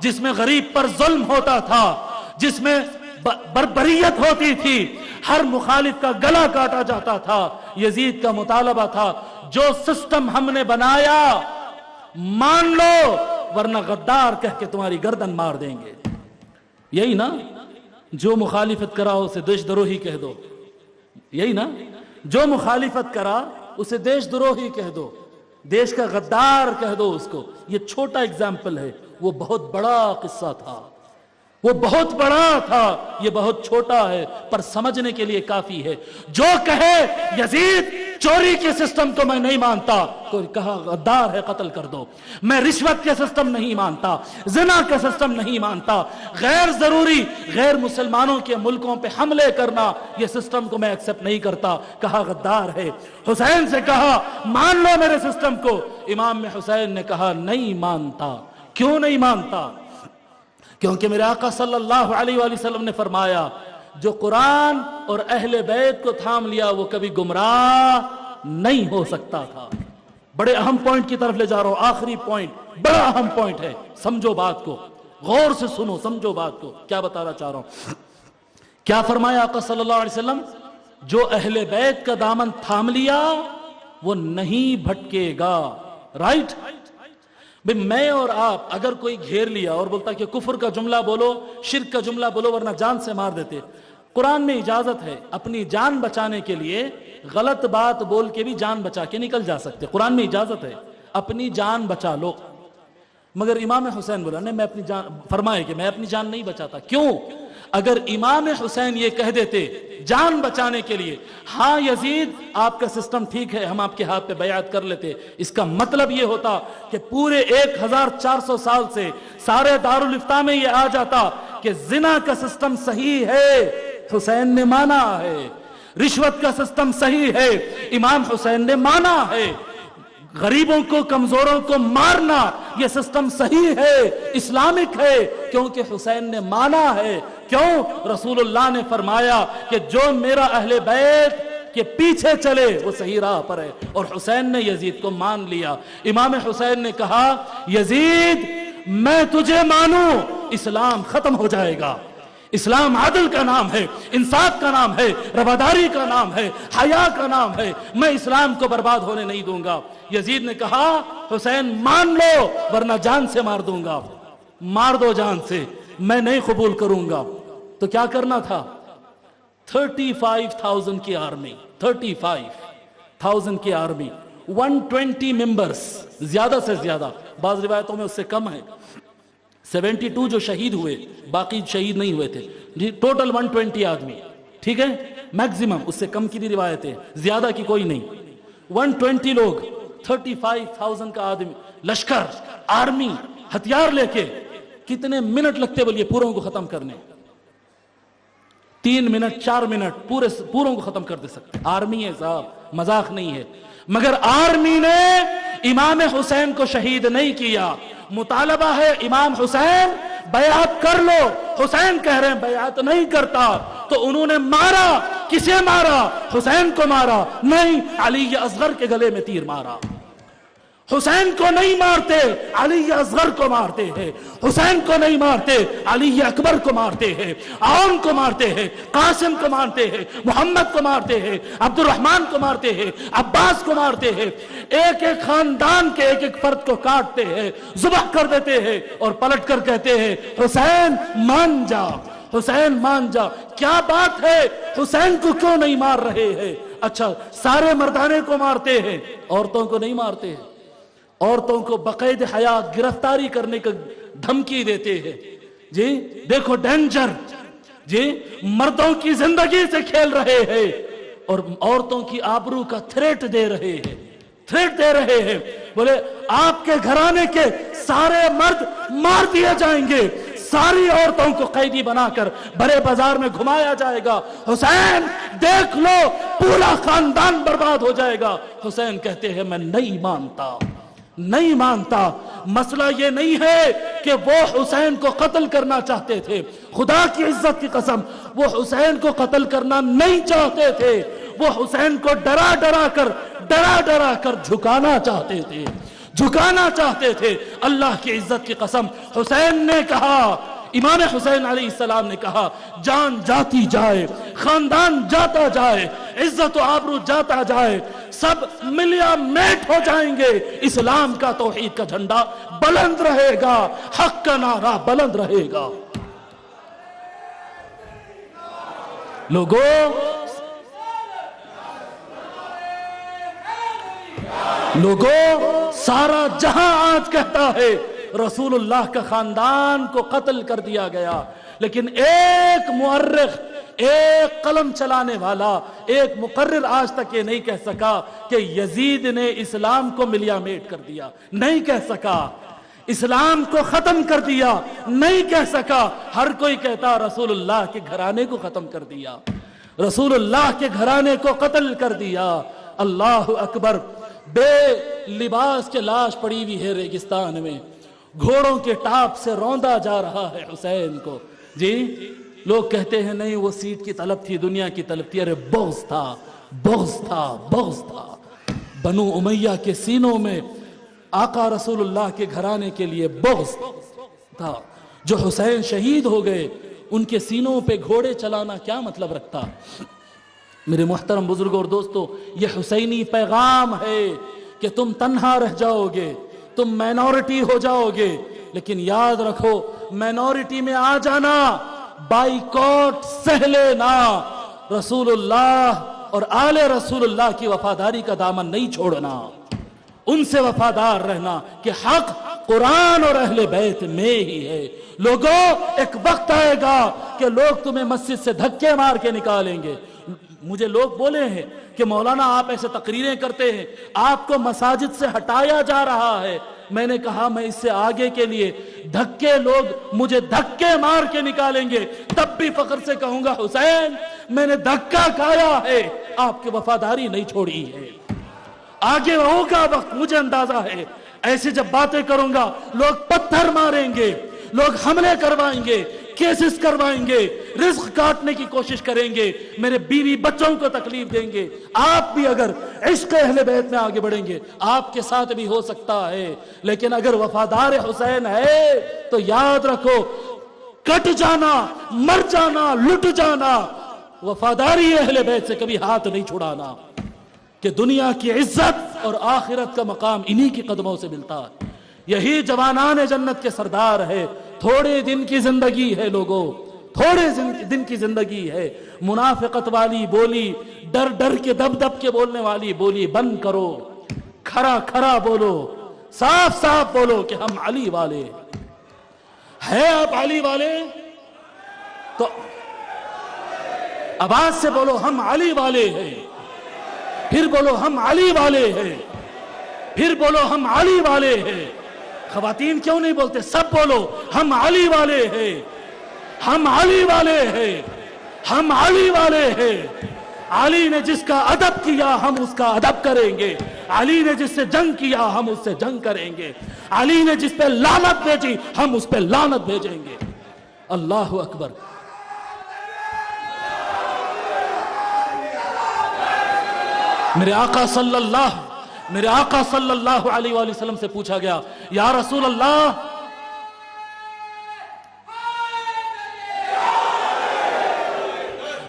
جس میں غریب پر ظلم ہوتا تھا، جس میں بربریت ہوتی تھی، ہر مخالف کا گلا کاٹا جاتا تھا، یزید کا مطالبہ تھا جو سسٹم ہم نے بنایا مان لو ورنہ غدار کہہ کے تمہاری گردن مار دیں گے. یہی نا جو مخالفت کرا اسے دیش دروہی کہہ دو، یہی نا جو مخالفت کرا اسے دیش دروہی کہہ دو، دیش کا غدار کہہ دو اس کو. یہ چھوٹا اگزامپل ہے، وہ بہت بڑا قصہ تھا، وہ بہت بڑا تھا، یہ بہت چھوٹا ہے پر سمجھنے کے لیے کافی ہے. جو کہے یزید چوری کے سسٹم کو میں نہیں مانتا، کوئی کہا غدار ہے قتل کر دو. میں رشوت کے سسٹم نہیں مانتا، زنا کے سسٹم نہیں مانتا، غیر ضروری غیر مسلمانوں کے ملکوں پہ حملے کرنا یہ سسٹم کو میں ایکسپٹ نہیں کرتا، کہا غدار ہے. حسین سے کہا مان لو میرے سسٹم کو، امام حسین نے کہا نہیں مانتا. کیوں نہیں مانتا؟ کیونکہ میرے آقا صلی اللہ علیہ وآلہ وسلم نے فرمایا جو قرآن اور اہل بیت کو تھام لیا وہ کبھی گمراہ نہیں ہو سکتا تھا. بڑے اہم پوائنٹ کی طرف لے جا رہا ہوں، آخری پوائنٹ بڑا اہم پوائنٹ ہے، سمجھو بات کو، غور سے سنو، سمجھو بات کو کیا بتانا چاہ رہا ہوں. کیا فرمایا آقا صلی اللہ علیہ وسلم؟ جو اہل بیت کا دامن تھام لیا وہ نہیں بھٹکے گا. رائٹ؟ میں اور آپ اگر کوئی گھیر لیا اور بولتا کہ کفر کا جملہ بولو، شرک کا جملہ بولو ورنہ جان سے مار دیتے، قرآن میں اجازت ہے اپنی جان بچانے کے لیے غلط بات بول کے بھی جان بچا کے نکل جا سکتے، قرآن میں اجازت ہے اپنی جان بچا لو. مگر امام حسین بولا نہیں، میں اپنی جان، فرمائے کہ میں اپنی جان نہیں بچاتا. کیوں؟ اگر امام حسین یہ کہہ دیتے جان بچانے کے لیے ہاں یزید آپ کا سسٹم ٹھیک ہے، ہم آپ کے ہاتھ پہ بیعت کر لیتے، اس کا مطلب یہ ہوتا کہ پورے 1400 سال سے سارے دارالفتہ میں یہ آ جاتا کہ زنا کا سسٹم صحیح ہے، حسین نے مانا ہے. رشوت کا سسٹم صحیح ہے، امام حسین نے مانا ہے. غریبوں کو، کمزوروں کو مارنا یہ سسٹم صحیح ہے، اسلامک ہے، کیونکہ حسین نے مانا ہے. کیوں؟ رسول اللہ نے فرمایا کہ جو میرا اہل بیت کے پیچھے چلے وہ صحیح راہ پر ہے، اور حسین نے یزید کو مان لیا. امام حسین نے کہا یزید میں تجھے مانوں، اسلام ختم ہو جائے گا. اسلام عدل کا نام ہے، انصاف کا نام ہے، رواداری کا نام ہے، حیا کا نام ہے. میں اسلام کو برباد ہونے نہیں دوں گا. یزید نے کہا حسین مان لو ورنہ جان سے مار دوں گا. مار دو جان سے، میں نہیں قبول کروں گا. تو کیا کرنا تھا؟ 35,000 کی آرمی، 35,000 کی آرمی، 120 ممبرز، زیادہ سے زیادہ، بعض روایتوں میں اس سے کم ہے. 72 جو شہید ہوئے، باقی شہید نہیں ہوئے تھے جی. ٹوٹل 120 آدمی، ٹھیک ہے، میکزیمم، اس سے کم کی بھی روایتیں، زیادہ کی کوئی نہیں. 120 لوگ، 35,000 کا آدمی، لشکر، آرمی، ہتھیار لے کے. کتنے منٹ لگتے بولیے پوروں کو ختم کرنے؟ 3 منٹ 4 منٹ پوروں کو ختم کر دے سکتے. آرمی ہے صاحب، مذاق نہیں ہے. مگر آرمی نے امام حسین کو شہید نہیں کیا. مطالبہ ہے امام حسین بیعت کر لو، حسین کہہ رہے ہیں بیعت نہیں کرتا. تو انہوں نے مارا. کسے مارا؟ حسین کو مارا. نہیں، علی اصغر کے گلے میں تیر مارا. حسین کو نہیں مارتے، علی اصغر کو مارتے ہیں. حسین کو نہیں مارتے، علی اکبر کو مارتے ہیں، عون کو مارتے ہیں، قاسم کو مارتے ہیں، محمد کو مارتے ہیں، عبد الرحمن کو مارتے ہیں، عباس کو مارتے ہیں. ایک ایک خاندان کے ایک ایک فرد کو کاٹتے ہیں، ذبح کر دیتے ہیں اور پلٹ کر کہتے ہیں حسین مان جا، حسین مان جا. کیا بات ہے؟ حسین کو کیوں نہیں مار رہے ہیں؟ اچھا، سارے مردانے کو مارتے ہیں، عورتوں کو نہیں مارتے ہیں. عورتوں کو بقید حیات گرفتاری کرنے کا دھمکی دیتے ہیں. جی دیکھو ڈینجر. جی مردوں کی زندگی سے کھیل رہے ہیں اور عورتوں کی آبرو کا تھریٹ دے رہے ہیں، تھریٹ دے رہے ہیں. بولے آپ کے گھرانے کے سارے مرد مار دیے جائیں گے، ساری عورتوں کو قیدی بنا کر بڑے بازار میں گھمایا جائے گا. حسین دیکھ لو پورا خاندان برباد ہو جائے گا. حسین کہتے ہیں میں نہیں مانتا، نہیں مانتا. مسئلہ یہ نہیں ہے کہ وہ حسین کو قتل کرنا چاہتے تھے. خدا کی عزت کی قسم وہ حسین کو قتل کرنا نہیں چاہتے تھے. وہ حسین کو ڈرا ڈرا کر جھکانا چاہتے تھے. جھکانا چاہتے تھے۔ اللہ کی عزت کی قسم، حسین نے کہا، امام حسین علیہ السلام نے کہا، جان جاتی جائے، خاندان جاتا جائے، عزت و آبرو جاتا جائے، سب ملیا میٹ ہو جائیں گے، اسلام کا توحید کا جھنڈا بلند رہے گا، حق کا نعرہ بلند رہے گا۔ لوگوں سارا جہاں آج کہتا ہے رسول اللہ کا خاندان کو قتل کر دیا گیا، لیکن ایک مورخ، ایک قلم چلانے والا، ایک مقرر آج تک یہ نہیں کہہ سکا کہ یزید نے اسلام کو ملیا میٹ کر دیا، نہیں کہہ سکا۔ اسلام کو ختم کر دیا، نہیں کہہ سکا۔ ہر کوئی کہتا رسول اللہ کے گھرانے کو ختم کر دیا، رسول اللہ کے گھرانے کو قتل کر دیا۔ اللہ اکبر، بے لباس کے لاش پڑی ہوئی ہے ریگستان میں، گھوڑوں کے ٹاپ سے روندا جا رہا ہے حسین کو۔ جی لوگ کہتے ہیں نہیں وہ سیٹ کی طلب تھی، دنیا کی طلب تھی۔ ارے بغض تھا، بغض تھا، بغض تھا۔ بنو امیہ کے سینوں میں آقا رسول اللہ کے گھرانے کے لیے بغض تھا۔ جو حسین شہید ہو گئے ان کے سینوں پہ گھوڑے چلانا کیا مطلب رکھتا؟ میرے محترم بزرگوں اور دوستو، یہ حسینی پیغام ہے کہ تم تنہا رہ جاؤ گے، تم مائنورٹی ہو جاؤ گے، لیکن یاد رکھو مائنورٹی میں آ جانا، بائیکاٹ سہ لینا، رسول اللہ اور آل رسول اللہ کی وفاداری کا دامن نہیں چھوڑنا، ان سے وفادار رہنا کہ حق قرآن اور اہل بیت میں ہی ہے۔ لوگوں ایک وقت آئے گا کہ لوگ تمہیں مسجد سے دھکے مار کے نکالیں گے۔ مجھے لوگ بولے ہیں کہ مولانا آپ ایسے تقریریں کرتے ہیں، آپ کو مساجد سے ہٹایا جا رہا ہے۔ میں نے کہا میں اس سے آگے کے لیے دھکے، لوگ مجھے دھکے مار کے نکالیں گے تب بھی فخر سے کہوں گا حسین میں نے دھکا کھایا ہے، آپ کی وفاداری نہیں چھوڑی ہے۔ آگے ہوگا وقت، مجھے اندازہ ہے ایسے جب باتیں کروں گا لوگ پتھر ماریں گے، لوگ حملے کروائیں گے، کیسز کروائیں گے، رزق کاٹنے کی کوشش کریں گے، میرے بیوی بچوں کو تکلیف دیں گے۔ آپ بھی اگر عشق اہل بیت میں آگے بڑھیں گے آپ کے ساتھ بھی ہو سکتا ہے، لیکن اگر وفادار حسین ہے تو یاد رکھو کٹ جانا، مر جانا، لٹ جانا، وفاداری اہل بیت سے کبھی ہاتھ نہیں چھڑانا، کہ دنیا کی عزت اور آخرت کا مقام انہی کی قدموں سے ملتا ہے۔ یہی جوانان جنت کے سردار ہے۔ تھوڑے دن کی زندگی ہے لوگوں، تھوڑے دن کی زندگی ہے۔ منافقت والی بولی، ڈر ڈر کے دب دب کے بولنے والی بولی بند کرو، کھرا کھرا بولو، صاف صاف بولو کہ ہم علی والے ہیں۔ آپ علی والے تو آواز سے بولو ہم علی والے ہیں، پھر بولو ہم علی والے ہیں، پھر بولو ہم علی والے ہیں۔ خواتین کیوں نہیں بولتے؟ سب بولو ہم علی والے ہیں، ہم علی والے ہیں، ہم علی والے ہیں۔ علی نے جس کا ادب کیا ہم اس کا ادب کریں گے، علی نے جس سے جنگ کیا ہم اس سے جنگ کریں گے، علی نے جس پہ لعنت بھیجی ہم اس پہ لعنت بھیجیں گے۔ اللہ اکبر۔ میرے آقا صلی اللہ علیہ وآلہ وسلم سے پوچھا گیا یا رسول اللہ،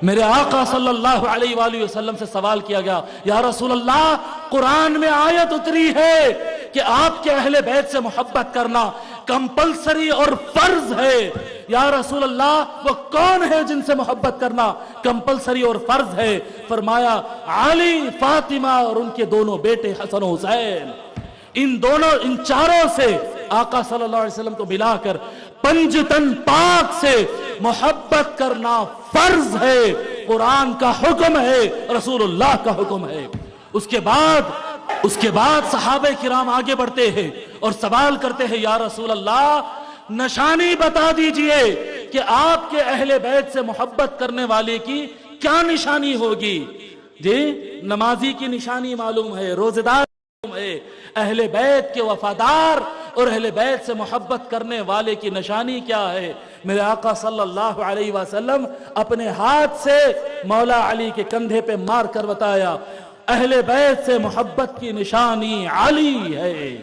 میرے آقا صلی اللہ علیہ وآلہ وسلم سے سوال کیا گیا یا رسول اللہ قرآن میں آیت اتری ہے کہ آپ کے اہل بیت سے محبت کرنا کمپلسری اور فرض ہے، یا رسول اللہ وہ کون ہے جن سے محبت کرنا کمپلسری اور فرض ہے؟ فرمایا علی، فاطمہ اور ان کے دونوں بیٹے حسن و حسین۔ ان چاروں سے آقا صلی اللہ علیہ وسلم کو ملا کر پنجتن پاک سے محبت کرنا فرض ہے، قرآن کا حکم ہے، رسول اللہ کا حکم ہے۔ اس کے بعد صحابہ کرام آگے بڑھتے ہیں اور سوال کرتے ہیں یا رسول اللہ نشانی بتا دیجئے کہ آپ کے اہل بیت سے محبت کرنے والے کی کیا نشانی ہوگی؟ جی نمازی کی نشانی معلوم ہے، روزہ دار معلوم ہے، اہل بیت کے وفادار اور اہل بیت سے محبت کرنے والے کی نشانی کیا ہے؟ میرے آقا صلی اللہ علیہ وسلم اپنے ہاتھ سے مولا علی کے کندھے پہ مار کر بتایا اہل بیت سے محبت کی نشانی علی ہے،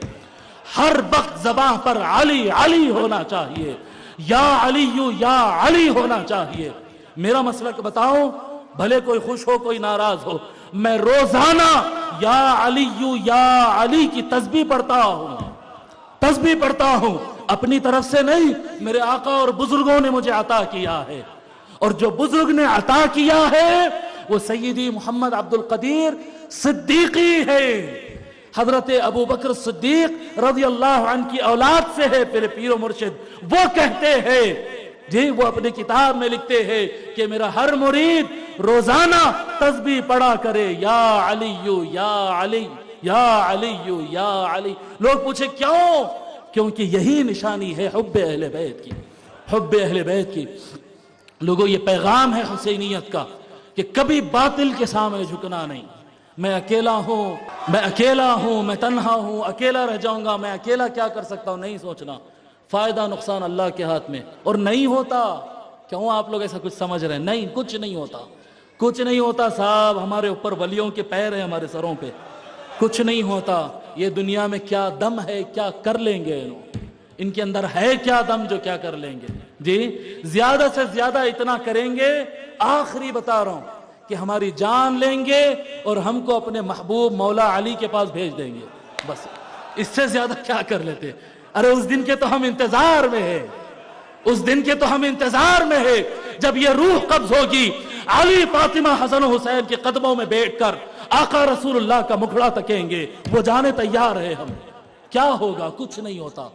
ہر وقت زبان پر علی علی ہونا چاہیے، یا علی ہونا چاہیے۔ میرا مسلک بتاؤں، بھلے کوئی خوش ہو کوئی ناراض ہو، میں روزانہ یا علی کی تسبیح پڑھتا ہوں، اپنی طرف سے نہیں، میرے آقا اور بزرگوں نے مجھے عطا کیا ہے، اور جو بزرگ نے عطا کیا ہے وہ سیدی محمد عبد القدیر صدیقی ہے، حضرت ابو بکر صدیق رضی اللہ عنہ کی اولاد سے ہے میرے پیر و مرشد۔ وہ کہتے ہیں جی، وہ اپنی کتاب میں لکھتے ہیں کہ میرا ہر مرید روزانہ تسبیح پڑھا کرے، یا علی یا علی یا علی یا علی۔ لوگ پوچھے کیوں؟ کیونکہ یہی نشانی ہے حب اہل بیت کی، حب اہل بیت کی۔ لوگوں، یہ پیغام ہے حسینیت کا کہ کبھی باطل کے سامنے جھکنا نہیں۔ میں اکیلا ہوں، میں تنہا ہوں، اکیلا رہ جاؤں گا، میں اکیلا کیا کر سکتا ہوں، نہیں سوچنا۔ فائدہ نقصان اللہ کے ہاتھ میں، اور نہیں ہوتا۔ کیوں آپ لوگ ایسا کچھ سمجھ رہے ہیں؟ نہیں، کچھ نہیں ہوتا صاحب۔ ہمارے اوپر ولیوں کے پیر ہیں، ہمارے سروں پہ، کچھ نہیں ہوتا۔ یہ دنیا میں کیا دم ہے، کیا کر لیں گے ان کے اندر ہے کیا دم جو کیا کر لیں گے؟ جی، زیادہ سے زیادہ اتنا کریں گے، آخری بتا رہا ہوں، کہ ہماری جان لیں گے اور ہم کو اپنے محبوب مولا علی کے پاس بھیج دیں گے، بس۔ اس سے زیادہ کیا کر لیتے؟ ارے اس دن کے تو ہم انتظار میں ہیں، اس دن کے تو ہم انتظار میں ہیں جب یہ روح قبض ہوگی، علی، فاطمہ، حسن و حسین کے قدموں میں بیٹھ کر آقا رسول اللہ کا مکھڑا تکیں گے۔ وہ جانے تیار ہے ہم۔ کیا ہوگا؟ کچھ نہیں ہوتا۔